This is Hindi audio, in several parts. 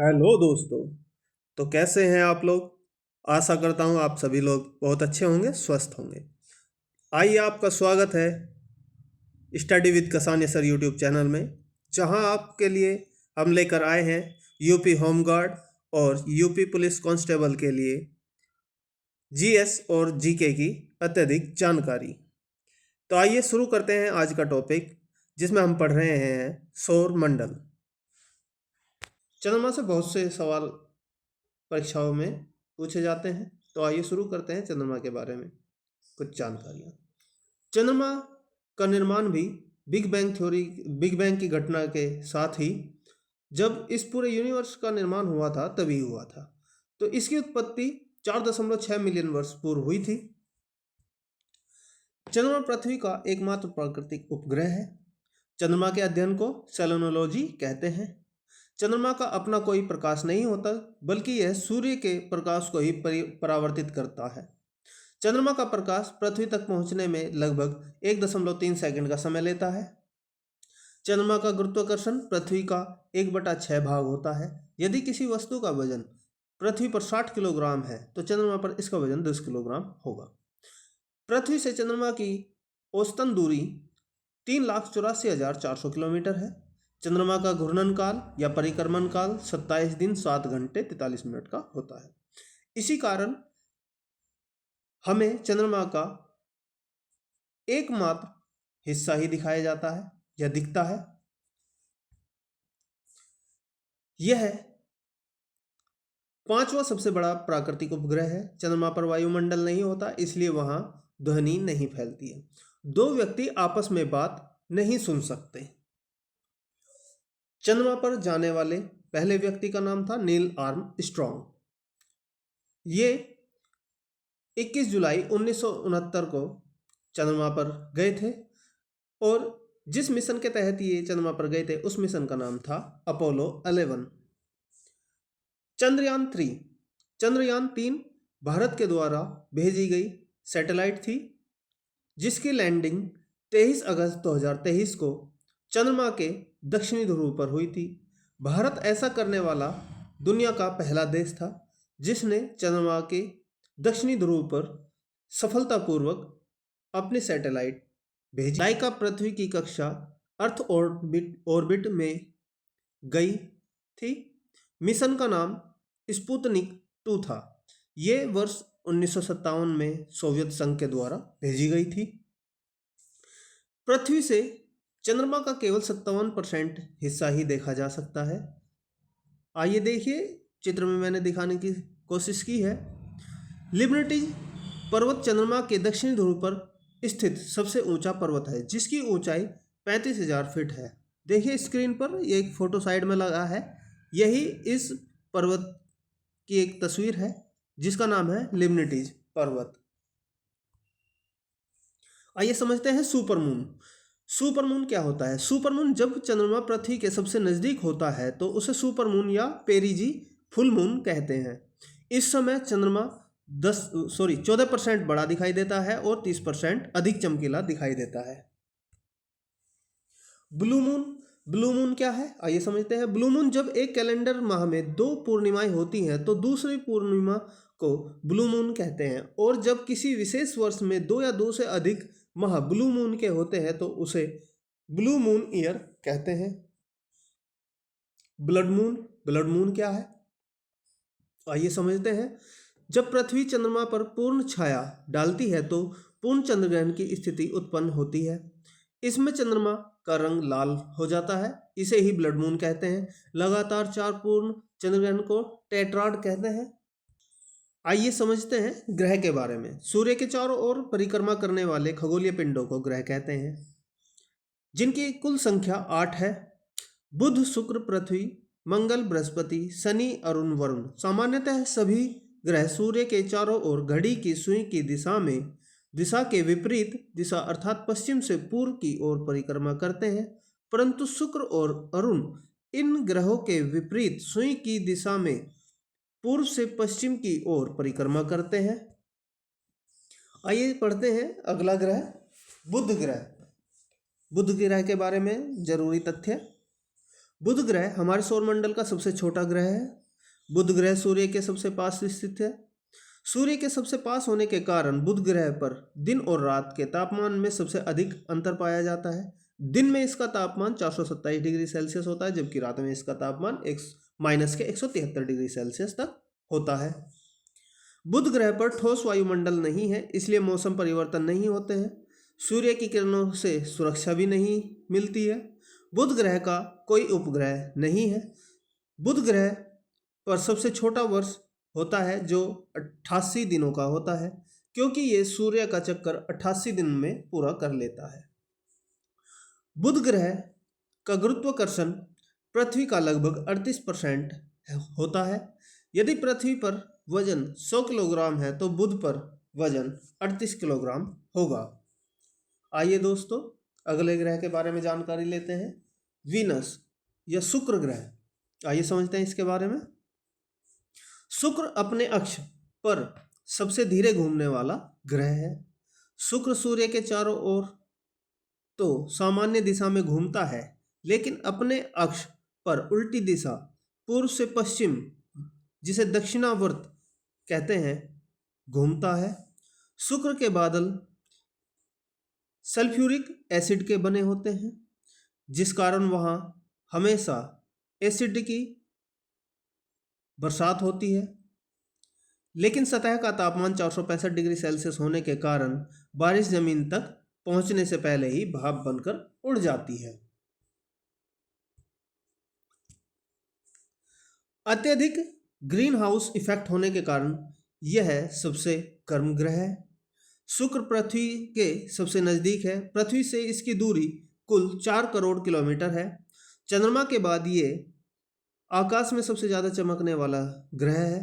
हेलो दोस्तों। तो कैसे हैं आप लोग। आशा करता हूं आप सभी लोग बहुत अच्छे होंगे, स्वस्थ होंगे। आइए, आपका स्वागत है study with Kasani sir YouTube channel में, जहां आपके लिए हम लेकर आए हैं यूपी होमगार्ड और यूपी पुलिस कांस्टेबल के लिए जीएस और जीके की अत्यधिक जानकारी। तो आइए शुरू करते हैं आज का टॉपिक, जिसमें हम पढ़ रहे हैं सौर मंडल। चंद्रमा से बहुत से सवाल परीक्षाओं में पूछे जाते हैं। तो आइए शुरू करते हैं चंद्रमा के बारे में कुछ जानकारियाँ। चंद्रमा का निर्माण भी बिग बैंग की घटना के साथ ही, जब इस पूरे यूनिवर्स का निर्माण हुआ था तभी हुआ था। तो इसकी उत्पत्ति 4.6 मिलियन वर्ष पूर्व हुई थी। चंद्रमा पृथ्वी का एकमात्र प्राकृतिक उपग्रह है। चंद्रमा के अध्ययन को सेलेनोलॉजी कहते हैं। चंद्रमा का अपना कोई प्रकाश नहीं होता, बल्कि यह सूर्य के प्रकाश को ही परावर्तित करता है। चंद्रमा का प्रकाश पृथ्वी तक पहुंचने में लगभग 1.3 सेकंड का समय लेता है। चंद्रमा का गुरुत्वाकर्षण पृथ्वी का 1/6 भाग होता है। यदि किसी वस्तु का वजन पृथ्वी पर 60 किलोग्राम है, तो चंद्रमा पर इसका वजन 10 किलोग्राम होगा। पृथ्वी से चंद्रमा की औसतन दूरी 3,84,400 किलोमीटर है। चंद्रमा का घूर्णन काल या परिक्रमण काल 27 दिन 7 घंटे 43 मिनट का होता है। इसी कारण हमें चंद्रमा का एकमात्र हिस्सा ही दिखाया जाता है या दिखता है। यह पांचवा सबसे बड़ा प्राकृतिक उपग्रह है। चंद्रमा पर वायुमंडल नहीं होता, इसलिए वहां ध्वनि नहीं फैलती है। दो व्यक्ति आपस में बात नहीं सुन सकते। चंद्रमा पर जाने वाले पहले व्यक्ति का नाम था नील आर्मस्ट्रॉन्ग। ये 21 जुलाई 1969 को चंद्रमा पर गए थे, और जिस मिशन के तहत ये चंद्रमा पर गए थे उस मिशन का नाम था अपोलो 11। चंद्रयान 3 भारत के द्वारा भेजी गई सैटेलाइट थी, जिसकी लैंडिंग 23 अगस्त 2023 को चंद्रमा के दक्षिणी ध्रुव पर हुई थी। भारत ऐसा करने वाला दुनिया का पहला देश था जिसने चंद्रमा के दक्षिणी ध्रुव पर सफलतापूर्वक अपनी सैटेलाइट भेजी। लाइका पृथ्वी की कक्षा अर्थ ऑर्बिट में गई थी। मिशन का नाम स्पुतनिक 2 था। ये वर्ष 1957 में सोवियत संघ के द्वारा भेजी गई थी। पृथ्वी से चंद्रमा का केवल 57% हिस्सा ही देखा जा सकता है। आइए देखिए, चित्र में मैंने दिखाने की कोशिश की है। लिबर्टी पर्वत चंद्रमा के दक्षिणी ध्रुव पर स्थित सबसे ऊंचा पर्वत है, जिसकी ऊंचाई 35,000 फीट है। देखिए स्क्रीन पर ये एक फोटो साइड में लगा है। यही इस पर्वत की एक तस्वीर है, जिसका नाम है लिबर्टीज पर्वत। आइए समझते हैं सुपरमून। सुपरमून क्या होता है। सुपरमून जब चंद्रमा पृथ्वी के सबसे नजदीक होता है तो उसे सुपरमून या पेरिजी फुल मून कहते हैं। इस समय चंद्रमा 14% बड़ा दिखाई देता है और 30% अधिक चमकीला दिखाई देता है। Blue moon. ब्लू मून क्या है, आइए समझते हैं। ब्लू मून जब एक कैलेंडर माह में 2 पूर्णिमाएं होती हैं तो दूसरी पूर्णिमा को ब्लू मून कहते हैं। और जब किसी विशेष वर्ष में 2 या 2 से अधिक माह ब्लू मून के होते हैं तो उसे ब्लू मून ईयर कहते हैं। Blood moon. ब्लड मून क्या है, आइए समझते हैं। जब पृथ्वी चंद्रमा पर पूर्ण छाया डालती है तो पूर्ण चंद्रग्रहण की स्थिति उत्पन्न होती है। इसमें चंद्रमा का रंग लाल हो जाता है, इसे ही ब्लड मून कहते हैं। लगातार 4 पूर्ण चंद्रग्रहण को टेट्राड कहते हैं। आइए समझते हैं ग्रह के बारे में। सूर्य के चारों ओर परिक्रमा करने वाले खगोलीय पिंडों को ग्रह कहते हैं, जिनकी कुल संख्या 8 है। बुध, शुक्र, पृथ्वी, मंगल, बृहस्पति, शनि, अरुण, वरुण। सामान्यतः सभी ग्रह सूर्य के चारों ओर घड़ी की सुई की दिशा के विपरीत दिशा अर्थात पश्चिम से पूर्व की ओर परिक्रमा करते हैं, परंतु शुक्र और अरुण इन ग्रहों के विपरीत सुई की दिशा में पूर्व से पश्चिम की ओर परिक्रमा करते हैं। आइए पढ़ते हैं अगला ग्रह, बुध ग्रह। बुध ग्रह के बारे में जरूरी तथ्य। बुध ग्रह हमारे सौरमंडल का सबसे छोटा ग्रह है। बुध ग्रह सूर्य के सबसे पास स्थित है। सूर्य के सबसे पास होने के कारण बुध ग्रह पर दिन और रात के तापमान में सबसे अधिक अंतर पाया जाता है। दिन में इसका तापमान 427 डिग्री सेल्सियस होता है, जबकि रात में इसका तापमान -173 डिग्री सेल्सियस तक होता है। बुध ग्रह पर ठोस वायुमंडल नहीं है, इसलिए मौसम परिवर्तन नहीं होते हैं। सूर्य की किरणों से सुरक्षा भी नहीं मिलती है। बुध ग्रह का कोई उपग्रह नहीं है। बुध ग्रह पर सबसे छोटा वर्ष होता है जो 88 दिनों का होता है, क्योंकि ये सूर्य का चक्कर 88 दिन में पूरा कर लेता है। बुध ग्रह का गुरुत्वाकर्षण पृथ्वी का लगभग 38% होता है। यदि पृथ्वी पर वजन 100 किलोग्राम है तो बुध पर वजन 38 किलोग्राम होगा। आइए दोस्तों, अगले ग्रह के बारे में जानकारी लेते हैं। वीनस या शुक्र ग्रह, आइए समझते हैं इसके बारे में। शुक्र अपने अक्ष पर सबसे धीरे घूमने वाला ग्रह है। शुक्र सूर्य के चारों ओर तो सामान्य दिशा में घूमता है, लेकिन अपने अक्ष पर उल्टी दिशा पूर्व से पश्चिम, जिसे दक्षिणावर्त कहते हैं, घूमता है। शुक्र के बादल सल्फ्यूरिक एसिड के बने होते हैं, जिस कारण वहाँ हमेशा एसिड की बरसात होती है। लेकिन सतह का तापमान 465 डिग्री सेल्सियस होने के कारण बारिश जमीन तक पहुंचने से पहले ही भाप बनकर उड़ जाती है। अत्यधिक ग्रीन हाउस इफेक्ट होने के कारण यह सबसे गर्म ग्रह है। शुक्र पृथ्वी के सबसे नज़दीक है। पृथ्वी से इसकी दूरी कुल 4 करोड़ किलोमीटर है। चंद्रमा के बाद ये आकाश में सबसे ज़्यादा चमकने वाला ग्रह है।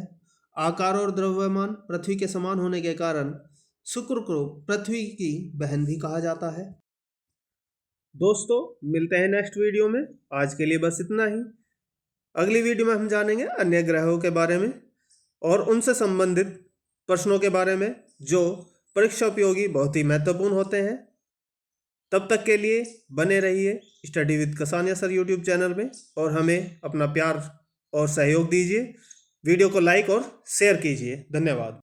आकार और द्रव्यमान पृथ्वी के समान होने के कारण शुक्र को पृथ्वी की बहन भी कहा जाता है। दोस्तों, मिलते हैं नेक्स्ट वीडियो में। आज के लिए बस इतना ही। अगली वीडियो में हम जानेंगे अन्य ग्रहों के बारे में और उनसे संबंधित प्रश्नों के बारे में जो परीक्षा उपयोगी बहुत ही महत्वपूर्ण होते हैं। तब तक के लिए बने रहिए study with Kasaniya sir YouTube channel में और हमें अपना प्यार और सहयोग दीजिए। वीडियो को लाइक और शेयर कीजिए। धन्यवाद।